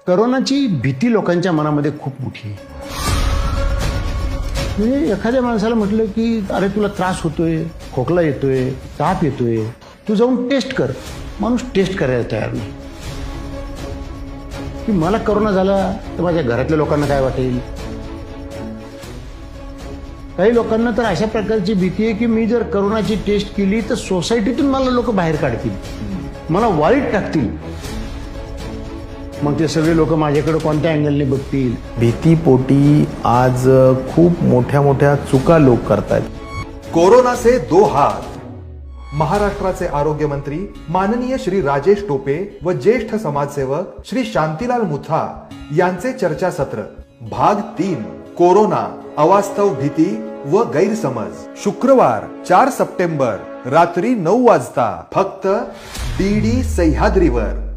कोरोनाची भीती लोकांच्या मनामध्ये खूप मोठी आहे. म्हणजे एखाद्या माणसाला म्हटलं की अरे तुला त्रास होतोय, खोकला येतोय, ताप येतोय, तू जाऊन टेस्ट कर. माणूस टेस्ट करायला तयार नाही. की मला कोरोना झाला तर माझ्या घरातल्या लोकांना काय वाटेल. काही लोकांना तर अशा प्रकारची भीती आहे की मी जर कोरोनाची टेस्ट केली तर सोसायटीतून मला लोक बाहेर काढतील, मला वाईट टाकतील. मग ते सगळे लोक माझ्याकडे कोणत्या अँगलने बघतील. भीतीपोटी आज खूप मोठ्या मोठ्या चुका लोक करतात. कोरोना से दो हाथ. महाराष्ट्राचे आरोग्य मंत्री माननीय श्री राजेश टोपे व ज्येष्ठ समाजसेवक श्री शांतीलाल मुथा यांचे चर्चासत्र भाग 3 कोरोना अवास्तव भीती व गैरसमज. शुक्रवार 4 सप्टेंबर रात्री 9 वाजता फक्त DD सह्याद्रीवर.